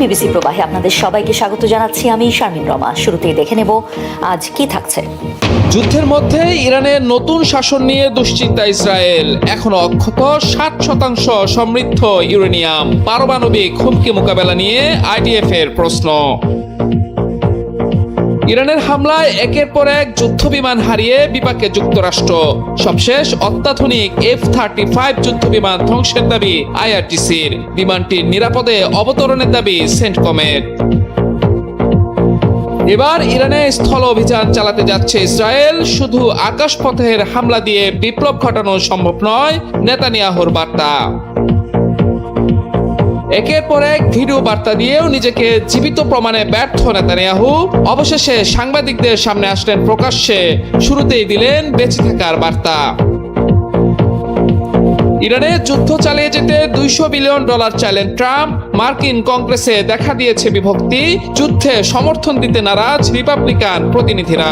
BBC প্রবাহে আপনাদের সবাইকে স্বাগত জানাচ্ছি। আমি শারমিন রমা। শুরুতেই দেখে নেব আজ কি থাকছে। যুদ্ধের মধ্যে ইরানের নতুন শাসন নিয়ে দুশ্চিন্তা ইসরায়েল। এখনো অক্ষত 60% সমৃদ্ধ ইউরেনিয়াম। পারমাণবিক হুমকি মোকাবেলা নিয়ে আইডিএফ এর প্রশ্ন। ইরানের হামলায় একের পর এক যুদ্ধ বিমান হারিয়ে বিপাকে যুক্তরাষ্ট্র। সবশেষ অত্যাধুনিক F-35 যুদ্ধ বিমান ধ্বংসের দাবি আইআরজিসির। বিমানটির নিরাপদে অবতরণের দাবি সেন্টকমের। এবার ইরানে স্থল অভিযান চালাতে যাচ্ছে ইসরায়েল। শুধু আকাশপথের হামলা দিয়ে বিপ্লব ঘটানো সম্ভব নয়, নেতানিয়াহুর বার্তা। একের পর এক ভিডিও বার্তা দিয়েও নিজেকে জীবিত প্রমাণে ব্যর্থ নেতানিয়াহু অবশেষে সাংবাদিকদের সামনে আসলেন প্রকাশ্যে। শুরুতেই দিলেন বেঁচে থাকার বার্তা। ইরানে যুদ্ধ চালিয়ে যেতে $200 বিলিয়ন চাইলেন ট্রাম্প। মার্কিন কংগ্রেসে দেখা দিয়েছে বিভক্তি। যুদ্ধে সমর্থন দিতে নারাজ রিপাবলিকান প্রতিনিধিরা।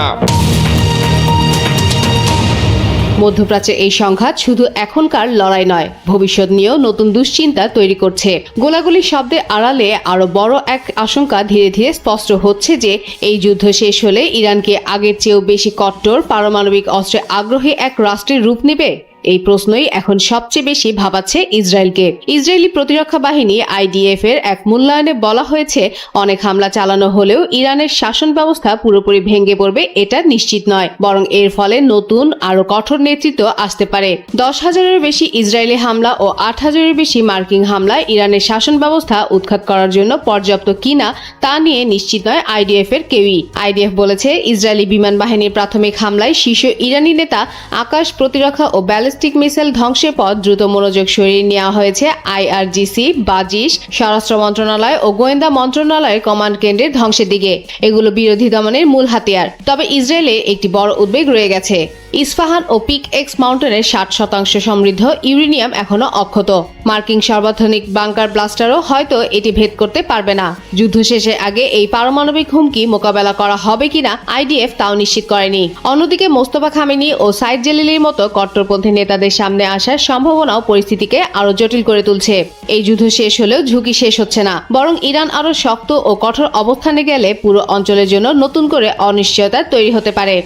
মধ্যপ্রাচ্যে এই সংঘাত শুধু এখনকার লড়াই নয়, ভবিষ্যৎ নিয়েও নতুন দুশ্চিন্তা তৈরি করছে। গোলাগুলির শব্দে আড়ালে আরো বড় এক আশঙ্কা ধীরে ধীরে স্পষ্ট হচ্ছে যে এই যুদ্ধ শেষ হলে ইরানকে আগের চেয়েও বেশি কট্টর পারমাণবিক অস্ত্রে আগ্রহী এক রাষ্ট্রের রূপ নেবে। এই প্রশ্নই এখন সবচেয়ে বেশি ভাবাচ্ছে ইসরায়েলকে। ইসরায়েলি প্রতিরক্ষা বাহিনী আইডিএফ এর এক মূল্যায়নে বলা হয়েছে, অনেক হামলা চালানো হলেও ইরানের শাসন ব্যবস্থা পুরোপুরি ভেঙে পড়বে এটা নিশ্চিত নয়, বরং এর ফলে নতুন আরো কঠোর নেতৃত্ব আসতে পারে। 10,000-এর বেশি ইসরায়েলি হামলা ও 8,000-এর বেশি মার্কিন হামলায় ইরানের শাসন ব্যবস্থা উৎখাত করার জন্য পর্যাপ্ত কিনা তা নিয়ে নিশ্চিত নয় আইডিএফ এর কেউই। আইডিএফ বলেছে, ইসরায়েলি বিমান বাহিনীর প্রাথমিক হামলায় শীর্ষ ইরানি নেতা, আকাশ প্রতিরক্ষা ও ব্যালিস্টিক মিসাইল ধ্বংসের পর দ্রুত মনোযোগ সরিয়ে নেওয়া হয়েছে আইআরজিসি, বাজিশ, স্বরাষ্ট্র মন্ত্রণালয় ও গোয়েন্দা মন্ত্রণালয়ের কমান্ড কেন্দ্রের ধ্বংসের দিকে। এগুলো বিরোধী দমনের মূল হাতিয়ার। তবে ইসরায়েলে একটি বড় উদ্বেগ রয়ে গেছে। ইস্পাহান ও পিক এক্স মাউন্টেনের 60% সমৃদ্ধ ইউরেনিয়াম এখনো অক্ষত। মার্কিন সর্বাধুনিক বাংকার ব্লাস্টারও হয়তো এটি ভেদ করতে পারবে না। যুদ্ধ শেষের আগে এই পারমাণবিক হুমকি মোকাবেলা করা হবে কিনা আইডিএফ তাও নিশ্চিত করেনি। অন্যদিকে মোস্তফা খামেনি ও সাইদ জেলিলির মতো কট্টরপন্থী নেতাদের সামনে আসার সম্ভাবনাও পরিস্থিতিকে আরো জটিল করে তুলছে। এই যুদ্ধ শেষ হলেও ঝুঁকি শেষ হচ্ছে না, বরং ইরান আরো শক্ত ও কঠোর অবস্থানে গেলে পুরো অঞ্চলের জন্য নতুন করে অনিশ্চয়তা তৈরি হতে পারে।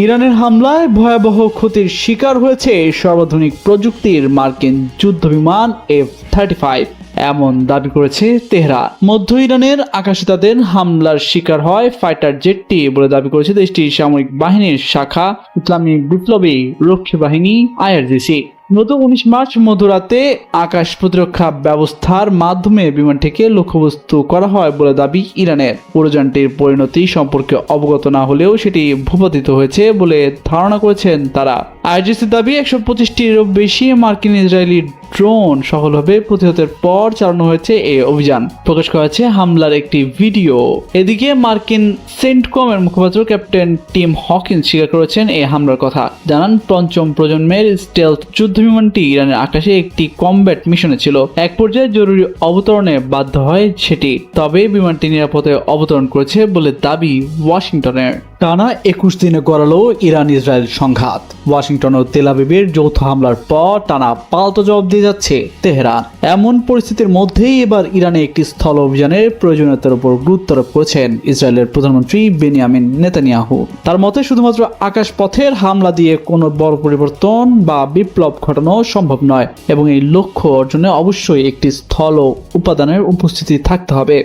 ইরানের হামলায় ভয়াবহ ক্ষতির শিকার হয়েছে সর্বাধুনিক প্রযুক্তির মার্কিন যুদ্ধবিমান F-35, এমন দাবি করেছে তেহরান। মধ্য ইরানের আকাশে তাদের হামলার শিকার হয় ফাইটার জেটটি বলে দাবি করেছে দেশটির সামরিক বাহিনীর শাখা ইসলামী বিপ্লবী রক্ষী বাহিনী আইআরজিসি। গত 19 মার্চ মধ্যরাতে আকাশ প্রতিরক্ষা ব্যবস্থার মাধ্যমে বিমানটিকে লক্ষ্যবস্তু করা হয় বলে দাবি ইরানের। উড়োযানটির পরিণতি সম্পর্কে অবগত না হলেও সেটি ভূপাতিত হয়েছে বলে ধারণা করেছেন তারা। আইআরজিসির দাবি 125টিরও বেশি মার্কিন ইসরায়েলি ড্রোন সফলভাবে প্রতিহতের পর চালানো হয়েছে এই অভিযান। প্রকাশ করা হয়েছে হামলার একটি ভিডিও। এদিকে মার্কিন সেন্টকমের মুখপাত্র ক্যাপ্টেন টিম হকিন্স স্বীকার করেছেন এই হামলার কথা। জানান, পঞ্চম প্রজন্মের স্টেলথ যুদ্ধ বিমানটি ইরানের আকাশে একটি কমব্যাট মিশনে ছিল। এক পর্যায়ে জরুরি অবতরণে বাধ্য হয় সেটি, তবে বিমানটি নিরাপদে অবতরণ করেছে বলে দাবি ওয়াশিংটনের। টানা 21 দিনে গড়ালো ইরান ইসরায়েল সংঘাত। ওয়াশিংটন ও তেল আবিবের যৌথ হামলার পর টানা পাল্টা জবাব দিয়ে যাচ্ছে তেহরান। এমন পরিস্থিতির মধ্যেই এবার ইরানে একটি স্থল অভিযানের প্রয়োজনীয়তার উপর গুরুত্ব আরোপ করেছেন ইসরায়েলের প্রধানমন্ত্রী বেনিয়ামিন নেতানিয়াহু। তার মতে, শুধুমাত্র আকাশ পথের হামলা দিয়ে কোনো বড় পরিবর্তন বা বিপ্লব ঘটানো সম্ভব নয় এবং এই লক্ষ্য অর্জনে অবশ্যই একটি স্থল উপাদানের উপস্থিতি থাকতে হবে।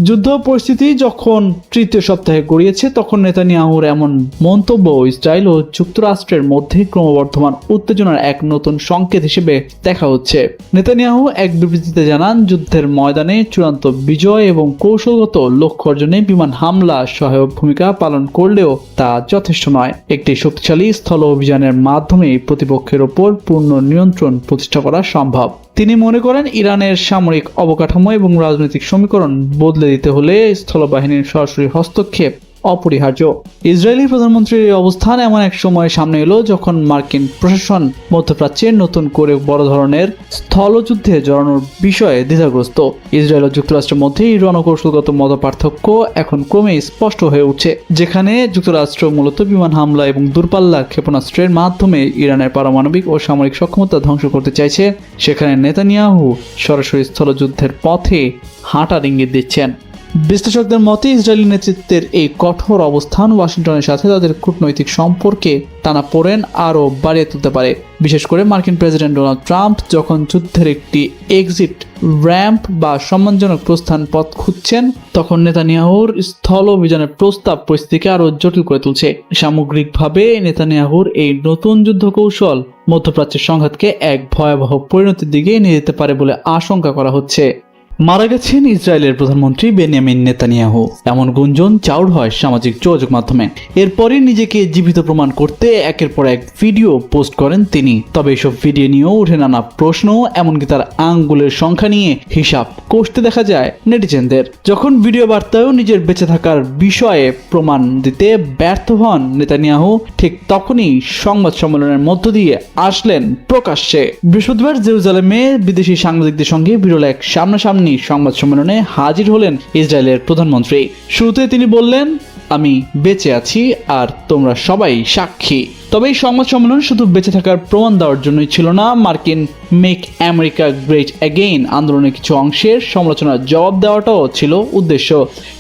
যুদ্ধ পরিস্থিতি যখন তৃতীয় সপ্তাহে গড়িয়েছে, তখন নেতানিয়াহুর এমন মন্তব্য ইসরায়েল ও যুক্তরাষ্ট্রের মধ্যে ক্রমবর্ধমান উত্তেজনার এক নতুন সংকেত হিসেবে দেখা হচ্ছে। নেতানিয়াহু এক বিবৃতিতে জানান, যুদ্ধের ময়দানে চূড়ান্ত বিজয় এবং কৌশলগত লক্ষ্য অর্জনে বিমান হামলা সহায়ক ভূমিকা পালন করলেও তা যথেষ্ট নয়। একটি শক্তিশালী স্থল অভিযানের মাধ্যমে প্রতিপক্ষের ওপর পূর্ণ নিয়ন্ত্রণ প্রতিষ্ঠা করা সম্ভব। তিনি মনে করেন, ইরানের সামরিক অবকাঠামো এবং রাজনৈতিক সমীকরণ বদলে দিতে হলে স্থলবাহিনীর সরাসরি হস্তক্ষেপ অপরিহার্য। ইসরায়েলি প্রধানমন্ত্রীর এই অবস্থান এমন এক সময় সামনে এলো যখন মার্কিন প্রশাসন মধ্যপ্রাচ্যে নতুন করে বড় ধরনের স্থলযুদ্ধে জড়ানোর বিষয়ে দ্বিধাগ্রস্ত। ইসরায়েল ও যুক্তরাষ্ট্রের মধ্যে রণকৌশলগত মতপার্থক্য এখন ক্রমেই স্পষ্ট হয়ে উঠছে, যেখানে যুক্তরাষ্ট্র মূলত বিমান হামলা এবং দূরপাল্লার ক্ষেপণাস্ত্রের মাধ্যমে ইরানের পারমাণবিক ও সামরিক সক্ষমতা ধ্বংস করতে চাইছে, সেখানে নেতানিয়াহু সরাসরি স্থলযুদ্ধের পথে হাঁটার ইঙ্গিত দিচ্ছেন। বিশ্লেষকদের মতে ইসরায়েলি নেতৃত্বের এই কঠোর অবস্থান ওয়াশিংটনের সাথে তাদের কূটনৈতিক সম্পর্কে টানাপোড়েন আরও বাড়িয়ে তুলতে পারে। বিশেষ করে মার্কিন প্রেসিডেন্ট ডোনাল্ড ট্রাম্প যখন যুদ্ধের একটি এক্সিট র্যাম্প বা সম্মানজনক প্রস্থান পথ খুঁজছেন, তখন নেতানিয়াহুর স্থল অভিযানের প্রস্তাব পরিস্থিতিকে আরও জটিল করে তুলছে। সামগ্রিকভাবে নেতানিয়াহুর এই নতুন যুদ্ধ কৌশল মধ্যপ্রাচ্যের সংঘাতকে এক ভয়াবহ পরিণতির দিকে নিয়ে যেতে পারে বলে আশঙ্কা করা হচ্ছে। মারা গেছেন ইসরায়েলের প্রধানমন্ত্রী বেনিয়ামিন নেতানিয়াহু, এমন গুঞ্জন চাউর হয় সামাজিক যোগাযোগ মাধ্যমে। এরপরই নিজেকে জীবিত প্রমাণ করতে একের পর এক ভিডিও পোস্ট করেন তিনি। তবে এসব ভিডিও নিয়েও উঠে নানা প্রশ্ন, এমনকি তার আঙ্গুলের সংখ্যা নিয়ে হিসাব কষতে দেখা যায় নেটিজেনদের। যখন ভিডিও বার্তায়ও নিজের বেঁচে থাকার বিষয়ে প্রমাণ দিতে ব্যর্থ হন নেতানিয়াহু, ঠিক তখনই সংবাদ সম্মেলনের মধ্য দিয়ে আসলেন প্রকাশ্যে। বৃহস্পতিবার জেরুজালেমে বিদেশি সাংবাদিকদের সঙ্গে বিরল এক সামনাসামনি সংবাদ সম্মেলনে হাজির হলেন ইসরায়েলের প্রধানমন্ত্রী। শুরুতে তিনি বললেন, আমি বেঁচে আছি আর তোমরা সবাই সাক্ষী। তবে এই সংবাদ সম্মেলন শুধু বেঁচে থাকার প্রমাণ দেওয়ার জন্যই ছিল না, মার্কিন মেক আমেরিকা গ্রেট অ্যাগেইন আন্দোলনের কিছু অংশের সমালোচনার জবাব দেওয়াটাও ছিল উদ্দেশ্য।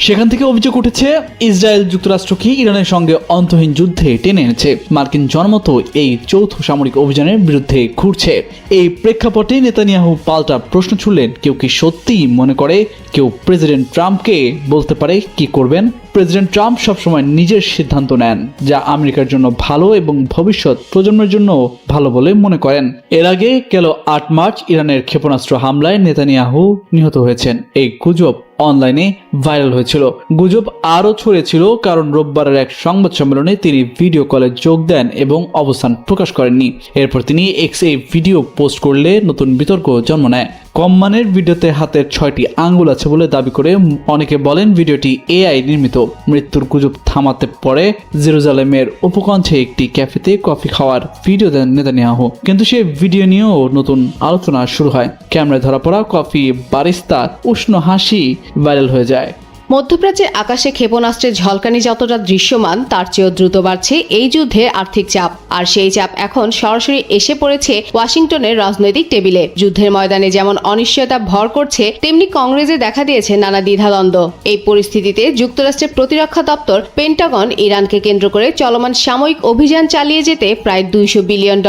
সেখান থেকে অভিযোগ উঠেছে ইসরায়েল যুক্তরাষ্ট্রকে ইরানের সঙ্গে অন্তহীন যুদ্ধে টেনে এনেছে, মার্কিন জনমত এই যৌথ সামরিক অভিযানের বিরুদ্ধে ঘুরছে। এই প্রেক্ষাপটে নেতানিয়াহু পাল্টা প্রশ্ন ছুড়লেন, কেউ কি সত্যিই মনে করে কেউ প্রেসিডেন্ট ট্রাম্পকে বলতে পারে কি করবেন? প্রেসিডেন্ট ট্রাম্প সবসময় নিজের সিদ্ধান্ত নেন, যা আমেরিকার জন্য ভালো এবং ভবিষ্যৎ প্রজন্মের জন্য ভালো বলে মনে করেন। এর আগে গেল 8 মার্চ ইরানের ক্ষেপণাস্ত্র হামলায় নেতানিয়াহু নিহত হয়েছেন। এই গুজব অনলাইনে ভাইরাল হয়েছিল। গুজব আরও ছড়িয়েছিল কারণ রোববারের এক সংবাদ সম্মেলনে তিনি ভিডিও কলে যোগ দেন এবং অবস্থান প্রকাশ করেননি। এরপর তিনি এক্সে ভিডিও পোস্ট করলে নতুন বিতর্ক জন্ম নেয়। কম মানের ভিডিওতে হাতের 6টি আঙ্গুল আছে বলে দাবি করে অনেকে বলেন ভিডিওটি এআই নির্মিত। মৃত্যুর গুজব থামাতে পরে জেরুজালেমের উপকণ্ঠে একটি ক্যাফেতে কফি খাওয়ার ভিডিও দেন নেতানিয়াহু, কিন্তু সেই ভিডিও নিয়েও নতুন আলোচনা শুরু হয়। ক্যামেরায় ধরা পড়া কফি বারিস্তার উষ্ণ হাসি ভাইরাল হয়ে যায়। মধ্যপ্রাচ্যের আকাশে ক্ষেপণাস্ত্রের ঝলকানি যতটা দৃশ্যমান, তার চেয়েও দ্রুত বাড়ছে এই যুদ্ধের আর্থিক চাপ। আর সেই চাপ এখন সরাসরি এসে পড়েছে ওয়াশিংটনের রাজনৈতিক টেবিলে। যুদ্ধের ময়দানে যেমন অনিশ্চয়তা ভর করছে, তেমনি কংগ্রেসে দেখা দিয়েছে নানা দ্বিধাদ্বন্দ্ব। এই পরিস্থিতিতে যুক্তরাষ্ট্রের প্রতিরক্ষা দপ্তর পেন্টাগন ইরানকে কেন্দ্র করে চলমান সাময়িক অভিযান চালিয়ে যেতে প্রায় $200 বিলিয়ন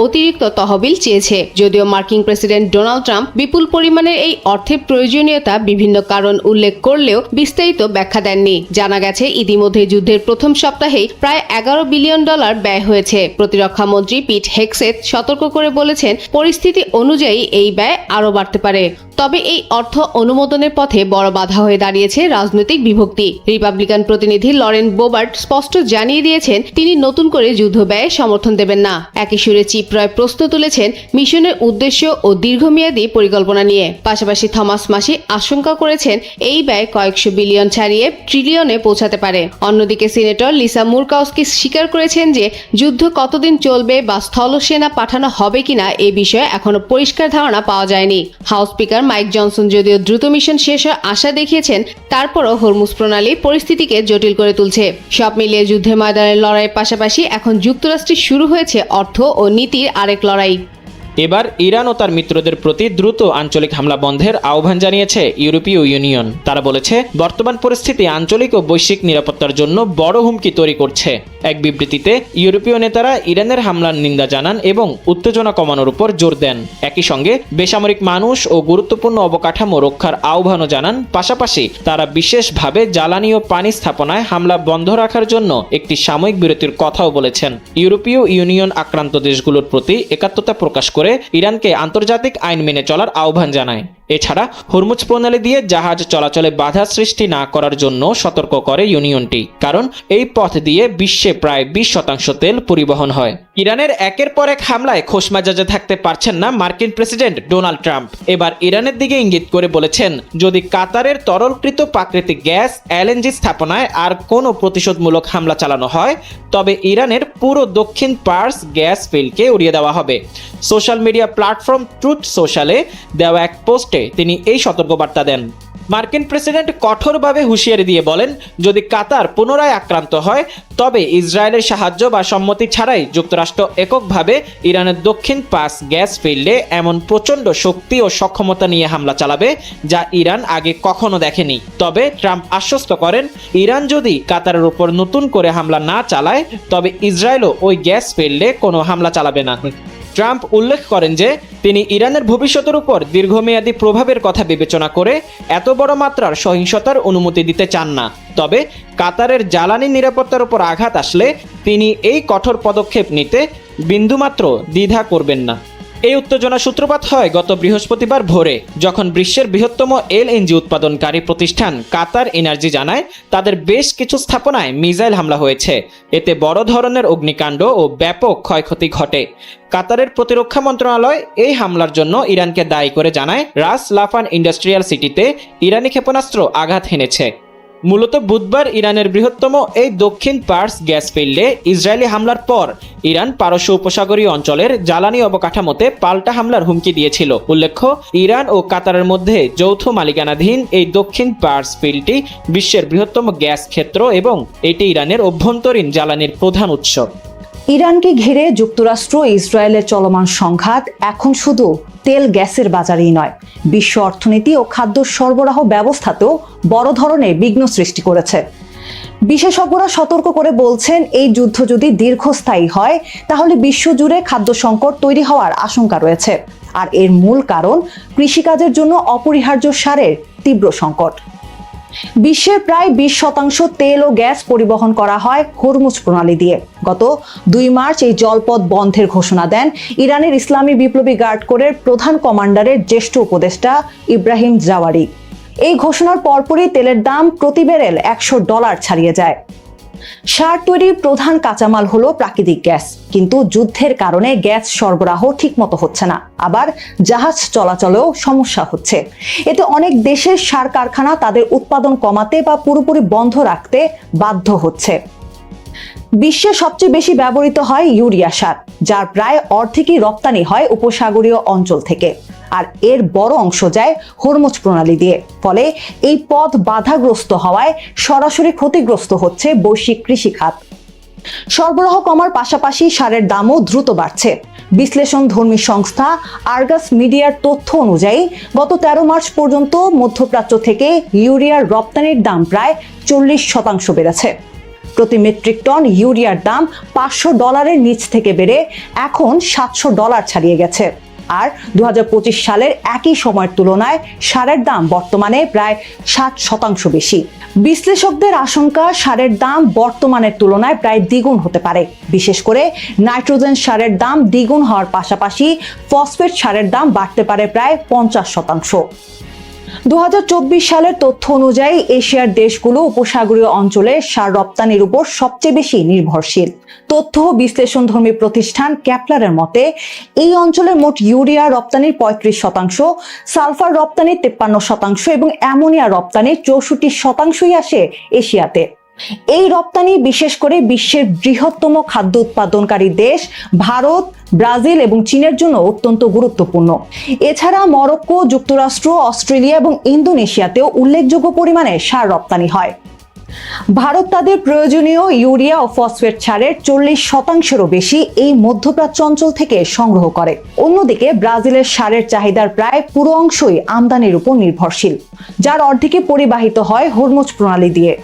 অতিরিক্ত তহবিল চেয়েছে। যদিও মার্কিন প্রেসিডেন্ট ডোনাল্ড ট্রাম্প বিপুল পরিমাণের এই অর্থের প্রয়োজনীয়তা বিভিন্ন কারণ উল্লেখ করলেও বিস্তারিত ব্যাখ্যা দেননি। জানা গেছে ইতিমধ্যে যুদ্ধের প্রথম সপ্তাহেই প্রায় $11 বিলিয়ন ব্যয় হয়েছে। প্রতিরক্ষা মন্ত্রী পিট হেগসেথ সতর্ক করে বলেছেন, পরিস্থিতি অনুযায়ী এই ব্যয় আরও বাড়তে পারে। তবে এই অর্থ অনুমোদনের পথে বড় বাধা হয়ে দাঁড়িয়েছে রাজনৈতিক বিভক্তি। রিপাবলিকান প্রতিনিধি লরেন বোবার্ট স্পষ্ট জানিয়ে দিয়েছেন, তিনি নতুন করে যুদ্ধ ব্যয়ে সমর্থন দেবেন না। একই সুরে চিপ রয় প্রশ্ন তুলেছেন মিশনের উদ্দেশ্য ও দীর্ঘমেয়াদী পরিকল্পনা নিয়ে। পাশাপাশি থমাস মাসি আশঙ্কা করেছেন এই ব্যয় কয়েকশো বিলিয়ন ছাড়িয়ে ট্রিলিয়নে পৌঁছাতে পারে। অন্যদিকে সিনেটর লিসা মুরকাউস্কি স্বীকার করেছেন যে যুদ্ধ কতদিন চলবে বা স্থলসেনা পাঠানো হবে কিনা এ বিষয়ে এখনো পরিষ্কার ধারণা পাওয়া যায়নি। হাউস স্পিকার মাইক জনসন যদিও দ্রুত মিশন শেষ হওয়ার আশা দেখিয়েছেন, তারপরও হরমুজ প্রণালী পরিস্থিতিকে জটিল করে তুলছে। সব মিলিয়ে যুদ্ধের ময়দানের লড়াইয়ের পাশাপাশি এখন যুক্তরাষ্ট্রে শুরু হয়েছে অর্থ ও নীতির আরেক লড়াই। এবার ইরান ও তার মিত্রদের প্রতি দ্রুত আঞ্চলিক হামলা বন্ধের আহ্বান জানিয়েছে ইউরোপীয় ইউনিয়ন। তারা বলেছে, বর্তমান পরিস্থিতি আঞ্চলিক ও বৈশ্বিক নিরাপত্তার জন্য বড় হুমকি তৈরি করছে। এক বিবৃতিতে ইউরোপীয় নেতারা ইরানের হামলার নিন্দা জানান এবং উত্তেজনা কমানোর উপর জোর দেন। একই সঙ্গে বেসামরিক মানুষ ও গুরুত্বপূর্ণ অবকাঠামো রক্ষার আহ্বানও জানান। পাশাপাশি তারা বিশেষভাবে জ্বালানি ও পানি স্থাপনায় হামলা বন্ধ রাখার জন্য একটি সাময়িক বিরতির কথাও বলেছেন। ইউরোপীয় ইউনিয়ন আক্রান্ত দেশগুলোর প্রতি একাত্মতা প্রকাশ করে ইরানকে আন্তর্জাতিক আইন মেনে চলার আহ্বান জানায়। এছাড়া হরমুজ প্রণালী দিয়ে জাহাজ চলাচলে বাধা সৃষ্টি না করার জন্য সতর্ক করে ইউনিয়নটি, কারণ এই পথ দিয়ে বিশ্বে প্রায় 20% তেল পরিবহন হয়। ইরানের একের পর এক হামলায় খোশমেজাজে থাকতে পারছেন না মার্কিন প্রেসিডেন্ট ডোনাল্ড ট্রাম্প। এবার ইরানের দিকে ইঙ্গিত করে বলেছেন, যদি কাতারের তরলকৃত প্রাকৃতিক গ্যাস এলএনজি স্থাপনায় আর কোনো প্রতিশোধমূলক হামলা চালানো হয়, তবে ইরানের পুরো দক্ষিণ পার্স গ্যাস ফিল্ডকে উড়িয়ে দেওয়া হবে। সোশ্যাল মিডিয়া প্ল্যাটফর্ম ট্রুথ সোশ্যালে দেওয়া এক পোস্টে তিনি এই সতর্কবার্তা দেন। মার্কিন প্রেসিডেন্ট কঠোরভাবে হুঁশিয়ারি দিয়ে বলেন, যদি কাতার পুনরায় আক্রান্ত হয় তবে ইসরায়েলের সাহায্য বা সম্মতি ছাড়াই যুক্তরাষ্ট্র এককভাবে ইরানের দক্ষিণ পাস গ্যাস ফিল্ডে এমন প্রচণ্ড শক্তি ও সক্ষমতা নিয়ে হামলা চালাবে যা ইরান আগে কখনো দেখেনি। তবে ট্রাম্প আশ্বস্ত করেন, ইরান যদি কাতারের উপর নতুন করে হামলা না চালায় তবে ইসরায়েলও ওই গ্যাস ফিল্ডে কোনো হামলা চালাবে না। ট্রাম্প উল্লেখ করেন যে তিনি ইরানের ভবিষ্যতের উপর দীর্ঘমেয়াদী প্রভাবের কথা বিবেচনা করে এত বড় মাত্রার সহিংসতার অনুমতি দিতে চান না। তবে কাতারের জ্বালানি নিরাপত্তার উপর আঘাত আসলে তিনি এই কঠোর পদক্ষেপ নিতে বিন্দুমাত্র দ্বিধা করবেন না। এই উত্তেজনার সূত্রপাত হয় গত বৃহস্পতিবার ভোরে, যখন বিশ্বের বৃহত্তম এলএনজি উৎপাদনকারী প্রতিষ্ঠান কাতার এনার্জি জানায় তাদের বেশ কিছু স্থাপনায় মিসাইল হামলা হয়েছে। এতে বড় ধরনের অগ্নিকাণ্ড ও ব্যাপক ক্ষয়ক্ষতি ঘটে। কাতারের প্রতিরক্ষা মন্ত্রণালয় এই হামলার জন্য ইরানকে দায়ী করে জানায় রাস লাফান ইন্ডাস্ট্রিয়াল সিটিতে ইরানি ক্ষেপণাস্ত্র আঘাত হেনেছে। মূলত বুধবার ইরানের বৃহত্তম এই দক্ষিণ পার্স গ্যাস ফিল্ডে ইসরায়েলি হামলার পর ইরান পারস্য উপসাগরীয় অঞ্চলের জ্বালানি অবকাঠামোতে পাল্টা হামলার হুমকি দিয়েছিল। উল্লেখ্য, ইরান ও কাতারের মধ্যে যৌথ মালিকানাধীন এই দক্ষিণ পার্স ফিল্ডটি বিশ্বের বৃহত্তম গ্যাস ক্ষেত্র এবং এটি ইরানের অভ্যন্তরীণ জ্বালানির প্রধান উৎস। ইরানকে ঘিরে যুক্তরাষ্ট্র ইসরায়েলের চলমান সংঘাত এখন শুধু তেল গ্যাসের বাজারেই নয়, বিশ্ব অর্থনীতি ও খাদ্য সরবরাহ ব্যবস্থাতেও বড় ধরনের বিঘ্ন সৃষ্টি করেছে। বিশেষজ্ঞরা সতর্ক করে বলছেন, এই যুদ্ধ যদি দীর্ঘস্থায়ী হয় তাহলে বিশ্বজুড়ে খাদ্য সংকট তৈরি হওয়ার আশঙ্কা রয়েছে। আর এর মূল কারণ কৃষিকাজের জন্য অপরিহার্য সারের তীব্র সংকট। বিশ্বের প্রায় 20% তেল ও গ্যাস পরিবহন করা হয় হরমুজ প্রণালী দিয়ে। গত 2 মার্চ এই জলপথ বন্ধের ঘোষণা দেন ইরানের ইসলামী বিপ্লবী গার্ড কোরের প্রধান কমান্ডারের জ্যেষ্ঠ উপদেষ্টা ইব্রাহিম জাওয়ারি। এই ঘোষণার পরপরই তেলের দাম প্রতি ব্যারেল $100 ছাড়িয়ে যায়। সার তৈরির প্রধান কাঁচামাল হলো প্রাকৃতিক গ্যাস, কিন্তু যুদ্ধের কারণে গ্যাস সরবরাহ ঠিকমতো হচ্ছে না, আবার জাহাজ চলাচলেও সমস্যা হচ্ছে। এতে অনেক দেশের সার কারখানা তাদের উৎপাদন কমাতে বা পুরোপুরি বন্ধ রাখতে বাধ্য হচ্ছে। বিশ্বে সবচেয়ে বেশি ব্যবহৃত হয় ইউরিয়া সার, যার প্রায় অর্ধেকই রপ্তানি হয় উপসাগরীয় অঞ্চল থেকে, আর এর বড় অংশ যায় হরমুজ প্রণালী দিয়ে। ফলে এই পথ বাধাগ্রস্ত হওয়ায় সরাসরি ক্ষতিগ্রস্ত হচ্ছে বৈশ্বিক কৃষি খাত। সরবরাহ কমার পাশাপাশি সারের দামও দ্রুত বাড়ছে। বিশ্লেষণধর্মী সংস্থা আর্গাস মিডিয়ার তথ্য অনুযায়ী গত 13 মার্চ পর্যন্ত মধ্যপ্রাচ্য থেকে ইউরিয়ার রপ্তানির দাম প্রায় 40% বেড়েছে। প্রতি মেট্রিক টন ইউরিয়ার দাম $500 নিচ থেকে বেড়ে এখন $700 ছাড়িয়ে গেছে। আর 2025 সালের একই সময়ের তুলনায় সারের দাম বর্তমানে প্রায় 60% বেশি। বিশ্লেষকদের আশঙ্কা, সারের দাম বর্তমানের তুলনায় প্রায় দ্বিগুণ হতে পারে। বিশেষ করে নাইট্রোজেন সারের দাম দ্বিগুণ হওয়ার পাশাপাশি ফসফেট সারের দাম বাড়তে পারে প্রায় 50%। 2024 সালের তথ্য অনুযায়ী এশিয়ার দেশগুলো উপসাগরীয় অঞ্চলে সার রপ্তানির উপর সবচেয়ে বেশি নির্ভরশীল। তথ্য বিশ্লেষণধর্মী প্রতিষ্ঠান ক্যাপলারের মতে এই অঞ্চলের মোট ইউরিয়া রপ্তানির 35%, সালফার রপ্তানির 53% এবং অ্যামোনিয়া রপ্তানির 64%ই আসে এশিয়াতে। এই রপ্তানি বিশেষ করে বিশ্বের বৃহত্তম খাদ্য উৎপাদনকারী দেশ ভারত, ব্রাজিল এবং চীনের জন্য অত্যন্ত গুরুত্বপূর্ণ। এছাড়া মরক্কো, যুক্তরাষ্ট্র, অস্ট্রেলিয়া এবং ইন্দোনেশিয়াতেও উল্লেখযোগ্য পরিমাণে সার রপ্তানি হয়। ভারত তাদের প্রয়োজনীয় ইউরিয়া ও ফসফেট সারের 40%-এরও বেশি এই মধ্যপ্রাচ্য অঞ্চল থেকে সংগ্রহ করে। অন্যদিকে ব্রাজিলের সারের চাহিদার প্রায় পুরো অংশই আমদানির উপর নির্ভরশীল, যার অর্ধেকই পরিবাহিত হয় হরমুজ প্রণালী দিয়ে।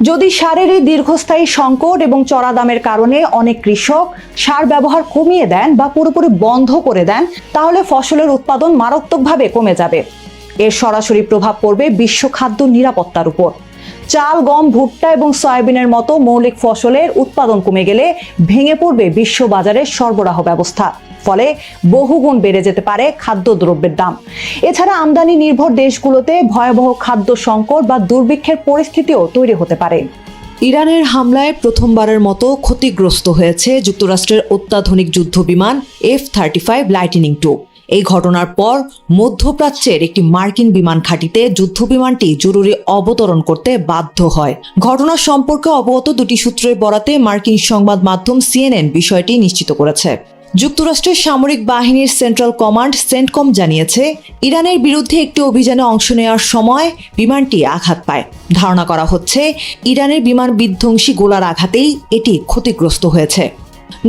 যদি সারের এই দীর্ঘস্থায়ী সংকট এবং চড়া দামের কারণে অনেক কৃষক সার ব্যবহার কমিয়ে দেন বা পুরোপুরি বন্ধ করে দেন, তাহলে ফসলের উৎপাদন মারাত্মকভাবে কমে যাবে। এর সরাসরি প্রভাব পড়বে বিশ্ব খাদ্য নিরাপত্তার উপর। চাল, গম, ভুট্টা এবং সয়াবিনের মতো মৌলিক ফসলের উৎপাদন কমে গেলে ভেঙে পড়বে বিশ্ব বাজারের সরবরাহ ব্যবস্থা। ফলে বহুগুণ বেড়ে যেতে পারে খাদ্যদ্রব্যের দাম। এছাড়া আমদানি নির্ভর দেশগুলোতে ভয়াবহ খাদ্য সংকট বা দুর্ভিক্ষের পরিস্থিতিও তৈরি হতে পারে। ইরানের হামলায় প্রথমবারের মতো ক্ষতিগ্রস্ত হয়েছে যুক্তরাষ্ট্রের অত্যাধুনিক যুদ্ধবিমান F-35 লাইটনিং II। এই ঘটনার পর মধ্যপ্রাচ্যের একটি মার্কিন বিমান ঘাঁটিতে যুদ্ধবিমানটি জরুরি অবতরণ করতে বাধ্য হয়। ঘটনা সম্পর্কে অবগত দুটি সূত্রের বরাতে মার্কিন সংবাদ মাধ্যম CNN বিষয়টি নিশ্চিত করেছে। যুক্তরাষ্ট্রের সামরিক বাহিনীর সেন্ট্রাল কমান্ড সেন্টকম জানিয়েছে, ইরানের বিরুদ্ধে একটি অভিযানে অংশ নেওয়ার সময় বিমানটি আঘাত পায়। ধারণা করা হচ্ছে ইরানের বিমান বিধ্বংসী গোলার আঘাতেই এটি ক্ষতিগ্রস্ত হয়েছে।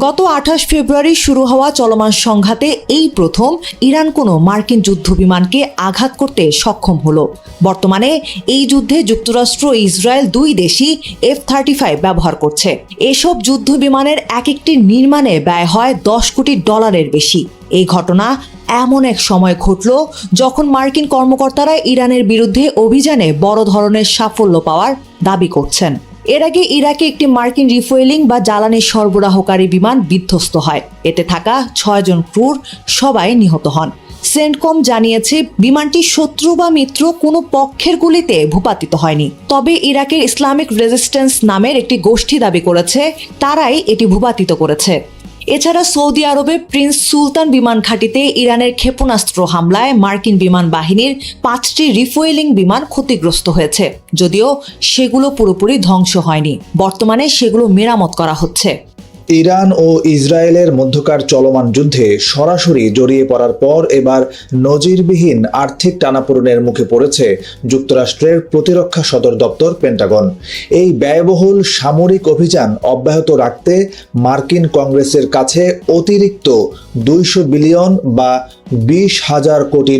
গত 28 ফেব্রুয়ারি শুরু হওয়া চলমান সংঘাতে এই প্রথম ইরান কোনো মার্কিন যুদ্ধ বিমানকে আঘাত করতে সক্ষম হলো। বর্তমানে এই যুদ্ধে যুক্তরাষ্ট্র ও ইসরায়েল দুই দেশই F-35 ব্যবহার করছে। এসব যুদ্ধ বিমানের এক একটি নির্মাণে ব্যয় হয় $10 কোটি বেশি। এই ঘটনা এমন এক সময় ঘটল যখন মার্কিন কর্মকর্তারা ইরানের বিরুদ্ধে অভিযানে বড় ধরনের সাফল্য পাওয়ার দাবি করছেন। এর আগে ইরাকে একটি মার্কিন রিফুয়েলিং বা জ্বালানি সরবরাহকারী বিমান বিধ্বস্ত হয়। এতে থাকা 6 জন ক্রুর সবাই নিহত হন। সেন্টকম জানিয়েছে, বিমানটি শত্রু বা মিত্র কোনো পক্ষের গুলিতে ভূপাতিত হয়নি। তবে ইরাকের ইসলামিক রেজিস্ট্যান্স নামের একটি গোষ্ঠী দাবি করেছে তারাই এটি ভূপাতিত করেছে। এছাড়া সৌদি আরবে প্রিন্স সুলতান বিমান ঘাঁটিতে ইরানের ক্ষেপণাস্ত্র হামলায় মার্কিন বিমান বাহিনীর 5টি রিফুয়েলিং বিমান ক্ষতিগ্রস্ত হয়েছে, যদিও সেগুলো পুরোপুরি ধ্বংস হয়নি। বর্তমানে সেগুলো মেরামত করা হচ্ছে। ইরান ও ইসরায়েলের মধ্যকার চলমান যুদ্ধে সরাসরি জড়িয়ে পড়ার পর এবার নজিরবিহীন আর্থিক টানাপোড়েনের মুখে পড়েছে যুক্তরাষ্ট্রের প্রতিরক্ষা সদর দপ্তর পেন্টাগন। এই ব্যয়বহুল সামরিক অভিযান অব্যাহত রাখতে মার্কিন কংগ্রেসের কাছে অতিরিক্ত 200 বিলিয়ন বা $20,000 কোটি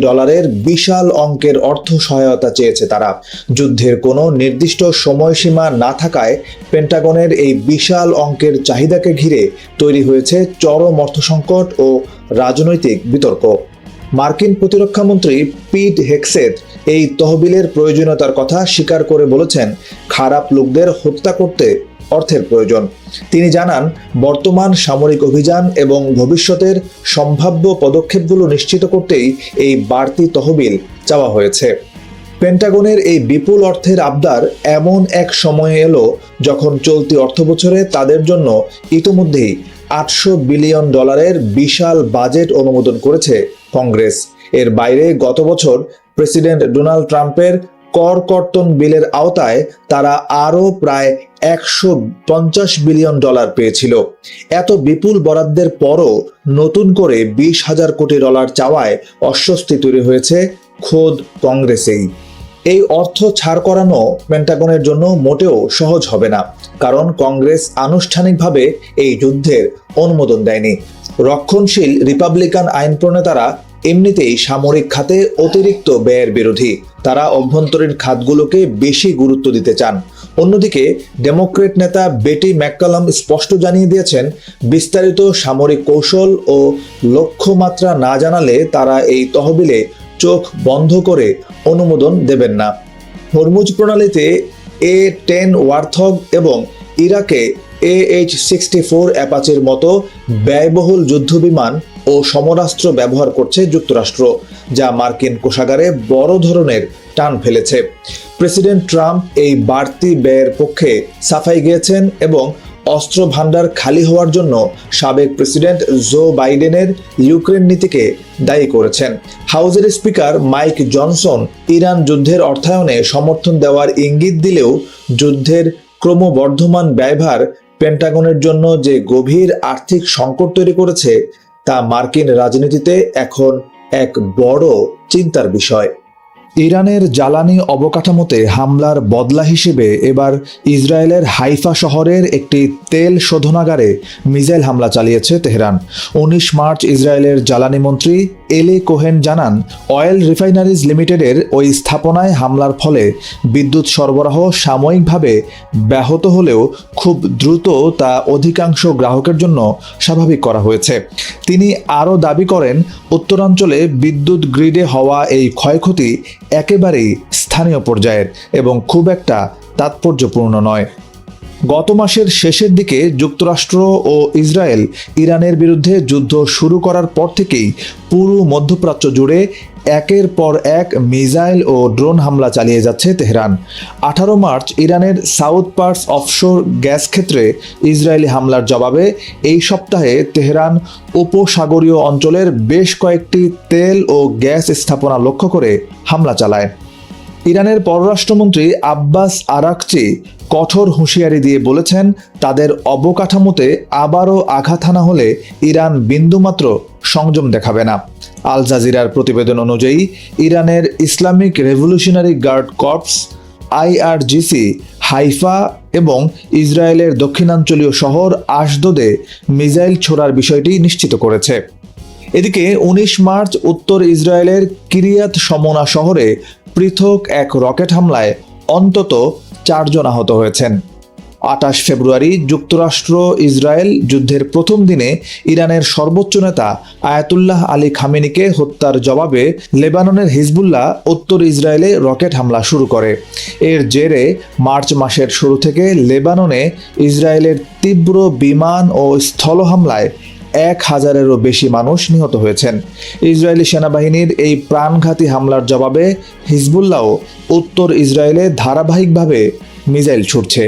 বিশাল অঙ্কের অর্থ সহায়তা চেয়েছে তারা। যুদ্ধের কোনো নির্দিষ্ট সময়সীমা না থাকায় পেন্টাগনের এই বিশাল অঙ্কের চাহিদাকে ঘিরে তৈরি হয়েছে চরম অর্থসংকট ও রাজনৈতিক বিতর্ক। মার্কিন প্রতিরক্ষামন্ত্রী পিট হেগসেথ এই তহবিলের প্রয়োজনীয়তার কথা স্বীকার করে বলেছেন, খারাপ লোকদের হত্যা করতে অর্থের প্রয়োজন। তিনি জানান, বর্তমান সামরিক অভিযান এবং ভবিষ্যতের সম্ভাব্য পদক্ষেপগুলো নিশ্চিত করতেই এই বাড়তি তহবিল চাওয়া হয়েছে। পেন্টাগনের এই বিপুল অর্থের আবদার এমন এক সময়ে এলো যখন চলতি অর্থবছরে তাদের জন্য ইতোমধ্যেই $800 বিলিয়ন বিশাল বাজেট অনুমোদন করেছে কংগ্রেস। এর বাইরে গত বছর প্রেসিডেন্ট ডোনাল্ড ট্রাম্পের কর কর্তন বিলের আওতায় তারা আরও প্রায় $150 বিলিয়ন পেয়েছিল। এত বিপুল বরাদ্দের পরও নতুন করে $20,000 কোটি চাওয়ায় অস্বস্তি তৈরি হয়েছে খোদ কংগ্রেসেই। এই অর্থ ছাড় করানো পেন্টাগনের জন্য মোটেও সহজ হবে না, কারণ কংগ্রেস আনুষ্ঠানিকভাবে এই যুদ্ধের অনুমোদন দেয়নি। রক্ষণশীল রিপাবলিকান আইন প্রণেতারা এমনিতেই সামরিক খাতে অতিরিক্ত ব্যয়ের বিরোধী। তারা অভ্যন্তরীণ খাতগুলোকে বেশি গুরুত্ব দিতে চান। অন্যদিকে ডেমোক্রেট নেতা বেটি ম্যাককালাম স্পষ্ট জানিয়ে দিয়েছেন, বিস্তারিত সামরিক কৌশল ও লক্ষ্যমাত্রা না জানালে তারা এই তহবিলে চোখ বন্ধ করে অনুমোদন দেবেন না। হরমুজ প্রণালীতে A-10 ওয়ারথগ এবং ইরাকে AH-64 অ্যাপাচের মতো ব্যয়বহুল যুদ্ধবিমান ও সমরাস্ত্র ব্যবহার করছে যুক্তরাষ্ট্র, যা মার্কিন কোষাগারে বড় ধরনের টান ফেলেছে। প্রেসিডেন্ট ট্রাম্প এই বাড়তি ব্যয়ের পক্ষে সাফাই গেয়েছেন এবং অস্ত্র ভান্ডার খালি হওয়ার জন্য সাবেক প্রেসিডেন্ট জো বাইডেনের ইউক্রেন নীতিকে দায়ী করেছেন। হাউজের স্পিকার মাইক জনসন ইরান যুদ্ধের অর্থায়নে সমর্থন দেওয়ার ইঙ্গিত দিলেও যুদ্ধের ক্রমবর্ধমান ব্যয়ভার পেন্টাগনের জন্য যে গভীর আর্থিক সংকট তৈরি করেছে তা মার্কিন রাজনীতিতে এখন এক বড় চিন্তার বিষয়। ইরানের জ্বালানি অবকাঠামোতে হামলার বদলা হিসেবে এবার ইসরায়েলের হাইফা শহরের একটি তেল শোধনাগারে মিসাইল হামলা চালিয়েছে তেহরান। 19 মার্চ ইসরায়েলের জ্বালানি মন্ত্রী এলি কোহেন জানান, অয়েল রিফাইনারিজ লিমিটেডের ওই স্থাপনায় হামলার ফলে বিদ্যুৎ সরবরাহ সাময়িকভাবে ব্যাহত হলেও খুব দ্রুত তা অধিকাংশ গ্রাহকের জন্য স্বাভাবিক করা হয়েছে। তিনি আরও দাবি করেন, উত্তরাঞ্চলে বিদ্যুৎ গ্রিডে হওয়া এই ক্ষয়ক্ষতি একেবারেই স্থানীয় পর্যায়ের এবং খুব একটা তাৎপর্যপূর্ণ নয়। গত মাসের শেষের দিকে যুক্তরাষ্ট্র ও ইসরায়েল ইরানের বিরুদ্ধে যুদ্ধ শুরু করার পর থেকেই পুরো মধ্যপ্রাচ্য জুড়ে একের পর এক মিসাইল ও ড্রোন হামলা চালিয়ে যাচ্ছে তেহরান। 18 মার্চ ইরানের সাউথ পার্স অফশোর গ্যাস ক্ষেত্রে ইসরায়েলি হামলার জবাবে এই সপ্তাহে তেহরান উপসাগরীয় অঞ্চলের বেশ কয়েকটি তেল ও গ্যাস স্থাপনা লক্ষ্য করে হামলা চালায়। ইরানের পররাষ্ট্রমন্ত্রী আব্বাস আরাকচি কঠোর হুঁশিয়ারি দিয়ে বলেছেন, তাদের অবকাঠামোতে আবারও আঘাত হানা হলে ইরান বিন্দুমাত্র সংযম দেখাবে না। আল জাজিরার প্রতিবেদন অনুযায়ী ইরানের Islamic revolutionary guard corps IRGC Haifa এবং ইসরায়েলের দক্ষিণাঞ্চলীয় শহর আশদোদে মিসাইল ছোড়ার বিষয়টি নিশ্চিত করেছে। এদিকে 19 মার্চ উত্তর ইসরায়েলের কিরিয়াত শমোনা শহরে পৃথক এক রকেট হামলায় অন্তত 4 জন আহত হয়েছেন। 28 ফেব্রুয়ারি যুক্তরাষ্ট্র ইসরায়েল যুদ্ধের প্রথম দিনে ইরানের সর্বোচ্চ নেতা আয়াতুল্লাহ আলী খামেনিকে হত্যার জবাবে লেবাননের হিজবুল্লাহ উত্তর ইসরায়েলে রকেট হামলা শুরু করে। এর জেরে মার্চ মাসের শুরু থেকে লেবাননে ইসরায়েলের তীব্র বিমান ও স্থল হামলায় 1000-এরও বেশি মানুষ নিহত হয়েছেন। ইসরায়েলি সেনাবাহিনীর এই প্রাণঘাতী হামলার জবাবে হিজবুল্লাহও উত্তর ইসরায়েলে ধারাবাহিকভাবে মিসাইল ছুড়ছে।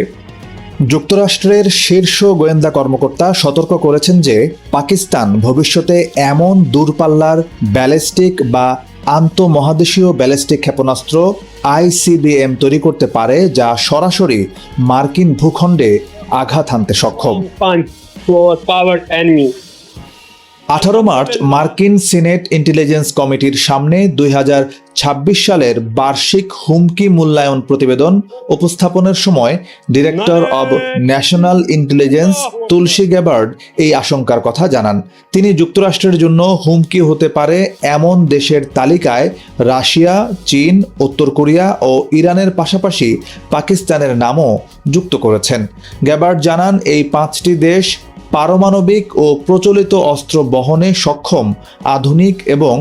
যুক্তরাষ্ট্রের শীর্ষ গোয়েন্দা কর্মকর্তা সতর্ক করেছেন যে পাকিস্তান ভবিষ্যতে এমন দূরপাল্লার ব্যালিস্টিক বা আন্তঃমহাদেশীয় ব্যালিস্টিক ক্ষেপণাস্ত্র ICBM তৈরি করতে পারে যা সরাসরি মার্কিন ভূখণ্ডে আঘাত হানতে সক্ষম। 18 মার্চ মার্কিন সিনেট ইন্টেলিজেন্স কমিটির সামনে 2026 সালের বার্ষিক হুমকি মূল্যায়ন প্রতিবেদন উপস্থাপনের সময় director of national intelligence Tulsi Gabbard এই আশঙ্কার কথা জানান। তিনি যুক্তরাষ্ট্রের জন্য হুমকি হতে পারে এমন দেশের তালিকায় রাশিয়া, চীন, উত্তর কোরিয়া ও ইরানের পাশাপাশি পাকিস্তানের নামও যুক্ত করেছেন। গ্যাবার্ড জানান, এই 5টি দেশ পারমাণবিক ও প্রচলিত অস্ত্র বহনে সক্ষম আধুনিক এবং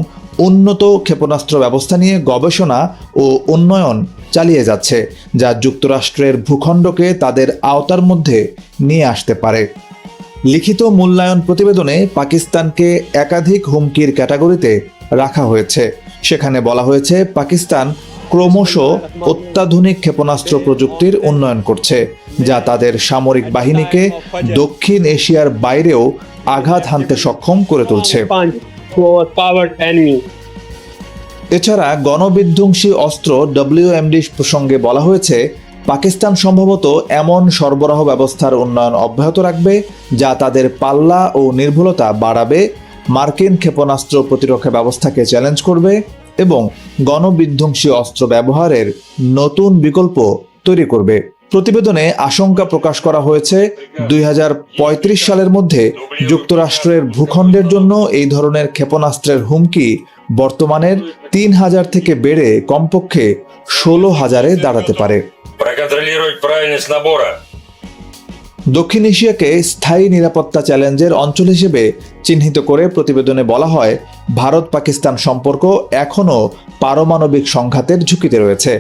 উন্নত ক্ষেপণাস্ত্র ব্যবস্থা নিয়ে গবেষণা ও উন্নয়ন চালিয়ে যাচ্ছে, যা যুক্তরাষ্ট্রের ভূখণ্ডকে তাদের আওতার মধ্যে নিয়ে আসতে পারে। লিখিত মূল্যায়ন প্রতিবেদনে পাকিস্তানকে একাধিক হুমকির ক্যাটাগরিতে রাখা হয়েছে। সেখানে বলা হয়েছে, পাকিস্তান ক্রমশ অত্যাধুনিক ক্ষেপণাস্ত্র প্রযুক্তির উন্নয়ন করছে, যা তাদের সামরিক বাহিনীকে দক্ষিণ এশিয়ার বাইরেও আঘাত হানতে সক্ষম করে তুলছে। এছাড়া গণবিধ্বংসী অস্ত্র WMD প্রসঙ্গে বলা হয়েছে, পাকিস্তান সম্ভবত এমন সরবরাহ ব্যবস্থার উন্নয়ন অব্যাহত রাখবে যা তাদের পাল্লা ও নির্ভুলতা বাড়াবে, মার্কিন ক্ষেপণাস্ত্র প্রতিরক্ষা ব্যবস্থাকে চ্যালেঞ্জ করবে এবং গণবিধ্বংসী অস্ত্র ব্যবহারের নতুন বিকল্প তৈরি করবে। প্রতিবেদনে আশঙ্কা প্রকাশ করা হয়েছে, 2035 সালের মধ্যে যুক্তরাষ্ট্রের ভূখণ্ডের জন্য এই ধরনের ক্ষেপণাস্ত্রের হুমকি বর্তমানের 3000 থেকে বেড়ে কমপক্ষে 16,000-এ দাঁড়াতে পারে। দক্ষিণ এশিয়াকে স্থায়ী নিরাপত্তা চ্যালেঞ্জের অঞ্চল হিসেবে চিহ্নিত করে প্রতিবেদনে বলা হয়, ভারত পাকিস্তান সম্পর্ক এখনও পারমাণবিক সংঘাতের ঝুঁকিতে রয়েছে।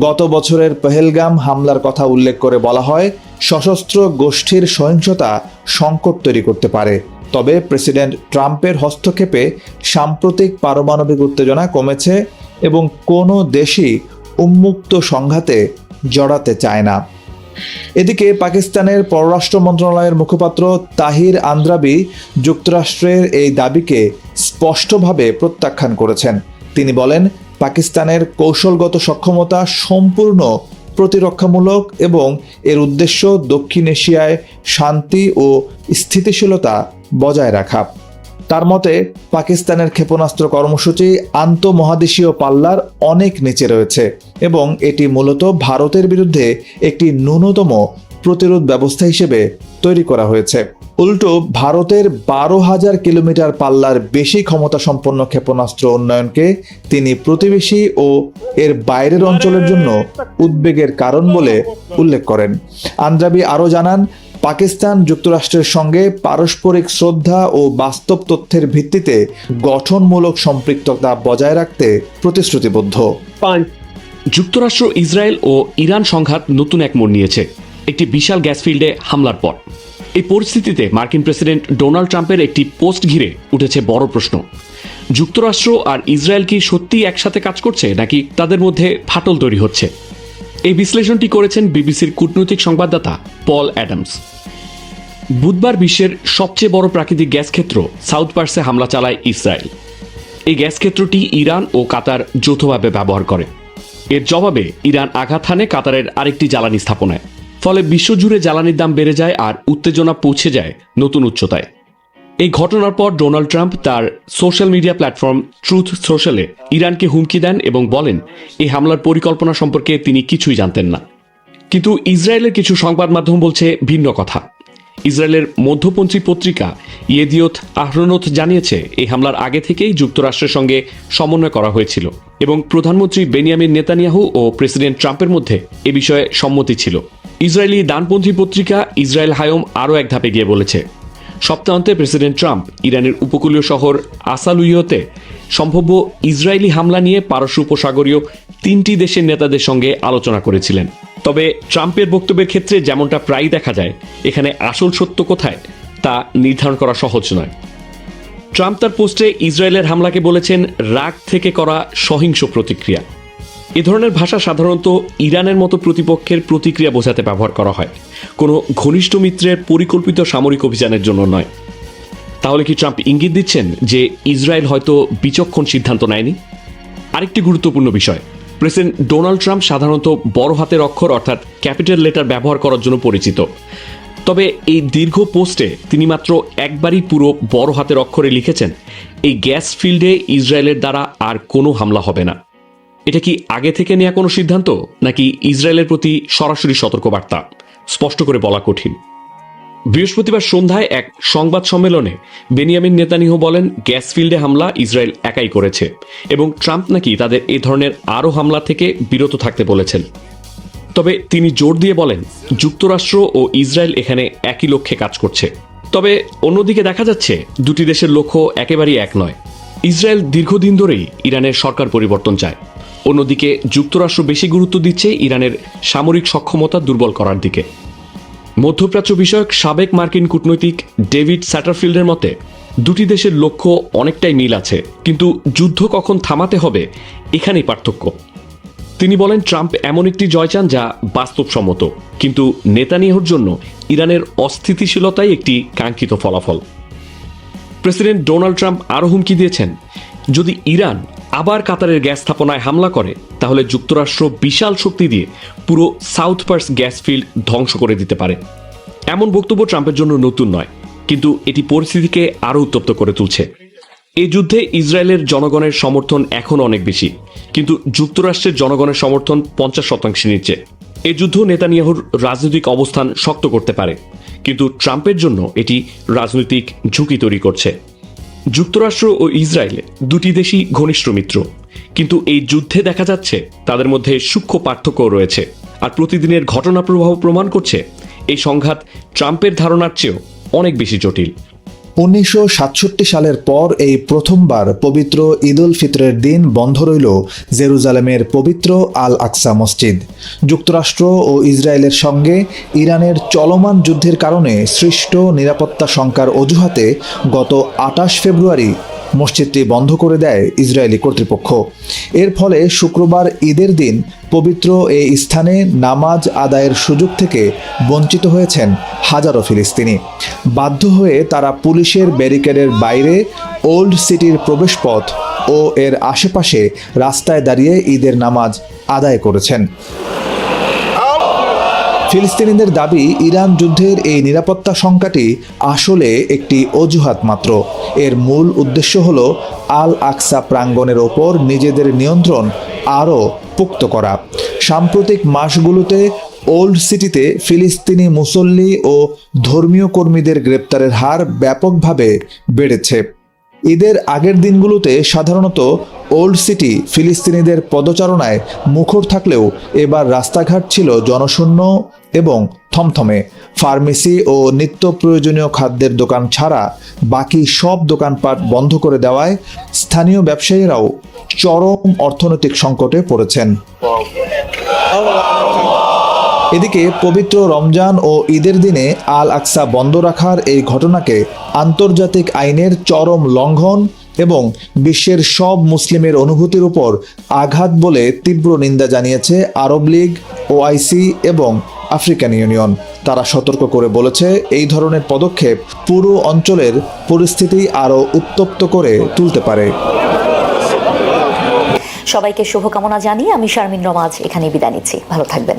গত বছরের পহেলগাম হামলার কথা উল্লেখ করে বলা হয়, সশস্ত্র গোষ্ঠীর সহিংসতা সংকট তৈরি করতে পারে। তবে প্রেসিডেন্ট ট্রাম্পের হস্তক্ষেপে সাম্প্রতিক পারমাণবিক উত্তেজনা কমেছে এবং কোনো দেশই উন্মুক্ত সংঘাতে জড়াতে চায় না। এদিকে পাকিস্তানের পররাষ্ট্র মন্ত্রণালয়ের মুখপাত্র তাহির আন্দ্রাবি যুক্তরাষ্ট্রের এই দাবিকে স্পষ্টভাবে প্রত্যাখ্যান করেছেন। তিনি বলেন, পাকিস্তানের কৌশলগত সক্ষমতা সম্পূর্ণ প্রতিরক্ষামূলক এবং এর উদ্দেশ্য দক্ষিণ এশিয়ায় শান্তি ও স্থিতিশীলতা বজায় রাখা। তার মতে, পাকিস্তানের ক্ষেপণাস্ত্র কর্মসূচি আন্তঃমহাদেশীয় পাল্লার অনেক নিচে রয়েছে এবং এটি মূলত ভারতের বিরুদ্ধে একটি ন্যূনতম প্রতিরোধ ব্যবস্থা হিসেবে তৈরি করা হয়েছে। উল্টো ভারতের 12,000 কিলোমিটার পাল্লার বেশি ক্ষমতা সম্পন্ন ক্ষেপণাস্ত্র উন্নয়নকে তিনি প্রতিবেশী ও এর বাইরের অঞ্চলের জন্য উদ্বেগের কারণ বলে উল্লেখ করেন। আন্দ্রাবি আরও জানান, পাকিস্তান যুক্তরাষ্ট্রের সঙ্গে পারস্পরিক শ্রদ্ধা ও বাস্তব তথ্যের ভিত্তিতে গঠনমূলক সম্পৃক্ততা বজায় রাখতে প্রতিশ্রুতিবদ্ধ। যুক্তরাষ্ট্র, ইসরায়েল ও ইরান সংঘাত নতুন এক মোড় নিয়েছে একটি বিশাল গ্যাস ফিল্ডে হামলার পর। এই পরিস্থিতিতে মার্কিন প্রেসিডেন্ট ডোনাল্ড ট্রাম্পের একটি পোস্ট ঘিরে উঠেছে বড় প্রশ্ন। যুক্তরাষ্ট্র আর ইসরায়েল কি সত্যিই একসাথে কাজ করছে, নাকি তাদের মধ্যে ফাটল তৈরি হচ্ছে? এই বিশ্লেষণটি করেছেন বিবিসির কূটনৈতিক সংবাদদাতা পল অ্যাডামস। বুধবার বিশ্বের সবচেয়ে বড় প্রাকৃতিক গ্যাস ক্ষেত্র সাউথ পার্সে হামলা চালায় ইসরায়েল। এই গ্যাস ক্ষেত্রটি ইরান ও কাতার যৌথভাবে ব্যবহার করে। এর জবাবে ইরান আঘাত হানে কাতারের আরেকটি জ্বালানি স্থাপনায়। ফলে বিশ্বজুড়ে জ্বালানির দাম বেড়ে যায় আর উত্তেজনা পৌঁছে যায় নতুন উচ্চতায়। এই ঘটনার পর ডোনাল্ড ট্রাম্প তার সোশ্যাল মিডিয়া প্ল্যাটফর্ম ট্রুথ সোশ্যালে ইরানকে হুমকি দেন এবং বলেন এই হামলার পরিকল্পনা সম্পর্কে তিনি কিছুই জানতেন না। কিন্তু ইসরায়েলের কিছু সংবাদ মাধ্যম বলছে ভিন্ন কথা। ইসরায়েলের মধ্যপন্থী পত্রিকা ইয়েদিওত আহরোনোত জানিয়েছে এই হামলার আগে থেকেই যুক্তরাষ্ট্রের সঙ্গে সমন্বয় করা হয়েছিল এবং প্রধানমন্ত্রী বেনিয়ামিন নেতানিয়াহু ও প্রেসিডেন্ট ট্রাম্পের মধ্যে এ বিষয়ে সম্মতি ছিল। ইসরায়েলি ডানপন্থী পত্রিকা ইসরায়েল হায়ম আরও এক ধাপে গিয়ে বলেছে সপ্তাহান্তে প্রেসিডেন্ট ট্রাম্প ইরানের উপকূলীয় শহর আসালুইয়তে সম্ভাব্য ইসরায়েলি হামলা নিয়ে পারস্য উপসাগরীয় 3টি দেশের নেতাদের সঙ্গে আলোচনা করেছিলেন। তবে ট্রাম্পের বক্তব্যের ক্ষেত্রে যেমনটা প্রায়ই দেখা যায়, এখানে আসল সত্য কোথায় তা নির্ধারণ করা সহজ নয়। ট্রাম্প তার পোস্টে ইসরায়েলের হামলাকে বলেছেন রাগ থেকে করা সহিংস প্রতিক্রিয়া। এ ধরনের ভাষা সাধারণত ইরানের মতো প্রতিপক্ষের প্রতিক্রিয়া বোঝাতে ব্যবহার করা হয়, কোনো ঘনিষ্ঠ মিত্রের পরিকল্পিত সামরিক অভিযানের জন্য নয়। তাহলে কি ট্রাম্প ইঙ্গিত দিচ্ছেন যে ইসরায়েল হয়তো বিচক্ষণ সিদ্ধান্ত নেয়নি? আরেকটি গুরুত্বপূর্ণ বিষয়, প্রেসিডেন্ট ডোনাল্ড ট্রাম্প সাধারণত বড় হাতের অক্ষর অর্থাৎ ক্যাপিটাল লেটার ব্যবহার করার জন্য পরিচিত। তবে এই দীর্ঘ পোস্টে তিনি মাত্র একবারই পুরো বড় হাতের অক্ষরে লিখেছেন এই গ্যাস ফিল্ডে ইসরায়েলের দ্বারা আর কোনো হামলা হবে না। এটা কি আগে থেকে নেওয়া কোনো সিদ্ধান্ত নাকি ইসরায়েলের প্রতি সরাসরি সতর্কবার্তা? স্পষ্ট করে বলা কঠিন। বৃহস্পতিবার সন্ধ্যায় এক সংবাদ সম্মেলনে বেনিয়ামিন নেতানিয়াহু বলেন গ্যাস ফিল্ডে হামলা ইসরায়েল একাই করেছে এবং ট্রাম্প নাকি তাদের এ ধরনের আরও হামলা থেকে বিরত থাকতে বলেছেন। তবে তিনি জোর দিয়ে বলেন যুক্তরাষ্ট্র ও ইসরায়েল এখানে একই লক্ষ্যে কাজ করছে। তবে অন্যদিকে দেখা যাচ্ছে দুটি দেশের লক্ষ্য একেবারেই এক নয়। ইসরায়েল দীর্ঘদিন ধরেই ইরানের সরকার পরিবর্তন চায়, অন্যদিকে যুক্তরাষ্ট্র বেশি গুরুত্ব দিচ্ছে ইরানের সামরিক সক্ষমতা দুর্বল করার দিকে। মধ্যপ্রাচ্য বিষয়ক সাবেক মার্কিন কূটনৈতিক ডেভিড স্যাটারফিল্ডের মতে দুটি দেশের লক্ষ্য অনেকটাই মিল আছে, কিন্তু যুদ্ধ কখন থামাতে হবে এখানেই পার্থক্য। তিনি বলেন ট্রাম্প এমন একটি জয় চান যা বাস্তবসম্মত, কিন্তু নেতানিয়াহুর জন্য ইরানের অস্থিতিশীলতাই একটি কাঙ্ক্ষিত ফলাফল। প্রেসিডেন্ট ডোনাল্ড ট্রাম্প আরও হুমকি দিয়েছেন যদি ইরান আবার কাতারের গ্যাস স্থাপনায় হামলা করে তাহলে যুক্তরাষ্ট্র বিশাল শক্তি দিয়ে পুরো সাউথ পার্স গ্যাস ফিল্ড ধ্বংস করে দিতে পারে। এমন বক্তব্য ট্রাম্পের জন্য নতুন নয়, কিন্তু এটি পরিস্থিতিকে আরও উত্তপ্ত করে তুলছে। এই যুদ্ধে ইসরায়েলের জনগণের সমর্থন এখন অনেক বেশি, কিন্তু যুক্তরাষ্ট্রের জনগণের সমর্থন 50% নিচে। এই যুদ্ধ নেতানিয়াহুর রাজনৈতিক অবস্থান শক্ত করতে পারে, কিন্তু ট্রাম্পের জন্য এটি রাজনৈতিক ঝুঁকি তৈরি করছে। যুক্তরাষ্ট্র ও ইসরায়েল দুটি দেশই ঘনিষ্ঠ মিত্র, কিন্তু এই যুদ্ধে দেখা যাচ্ছে তাদের মধ্যে সূক্ষ্ম পার্থক্য রয়েছে। আর প্রতিদিনের ঘটনা প্রবাহ প্রমাণ করছে এই সংঘাত ট্রাম্পের ধারণার চেয়েও অনেক বেশি জটিল। 1967 সালের পর এই প্রথমবার পবিত্র ঈদ উল ফিতরের দিন বন্ধ রইল জেরুজালেমের পবিত্র আল আকসা মসজিদ। যুক্তরাষ্ট্র ও ইসরায়েলের সঙ্গে ইরানের চলমান যুদ্ধের কারণে সৃষ্ট নিরাপত্তা শঙ্কার অজুহাতে গত 28 ফেব্রুয়ারি মসজিদটি বন্ধ করে দেয় ইসরায়েলি কর্তৃপক্ষ। এর ফলে শুক্রবার ঈদের দিন পবিত্র এই স্থানে নামাজ আদায়ের সুযোগ থেকে বঞ্চিত হয়েছেন হাজারো ফিলিস্তিনি। বাধ্য হয়ে তারা পুলিশের ব্যারিকেডের বাইরে ওল্ড সিটির প্রবেশপথ ও এর আশেপাশে রাস্তায় দাঁড়িয়ে ঈদের নামাজ আদায় করেছেন। ফিলিস্তিনিদের দাবি ইরান যুদ্ধের এই নিরাপত্তা শঙ্কাটি আসলে একটি অজুহাত মাত্র। এর মূল উদ্দেশ্য হল আল আকসা প্রাঙ্গণের ওপর নিজেদের নিয়ন্ত্রণ আরও পোক্ত করা। সাম্প্রতিক মাসগুলোতে ওল্ড সিটিতে ফিলিস্তিনি মুসল্লি ও ধর্মীয় কর্মীদের গ্রেপ্তারের হার ব্যাপকভাবে বেড়েছে। ঈদের আগের দিনগুলোতে সাধারণত ওল্ড সিটি ফিলিস্তিনিদের পদচারণায় মুখর থাকলেও এবার রাস্তাঘাট ছিল জনশূন্য এবং থমথমে। ফার্মেসি ও নিত্য প্রয়োজনীয় খাদ্যের দোকান ছাড়া বাকি সব দোকানপাট বন্ধ করে দেওয়ায় স্থানীয় ব্যবসায়ীরাও চরম অর্থনৈতিক সংকটে পড়েছেন। এদিকে পবিত্র রমজান ও ঈদের দিনে আল আকসা বন্ধ রাখার এই ঘটনাকে আন্তর্জাতিক আইনের চরম লঙ্ঘন এবং বিশ্বের সব মুসলিমের অনুভূতির উপর আঘাত বলে তীব্র নিন্দা জানিয়েছে আরব লীগ, ওআইসি এবং আফ্রিকান ইউনিয়ন। তারা সতর্ক করে বলেছে এই ধরনের পদক্ষেপ পুরো অঞ্চলের পরিস্থিতি আরও উত্তপ্ত করে তুলতে পারে। সবাইকে শুভকামনা জানিয়ে আমি শারমিন রমা আজ এখানেই বিদায় নিচ্ছি। ভালো থাকবেন।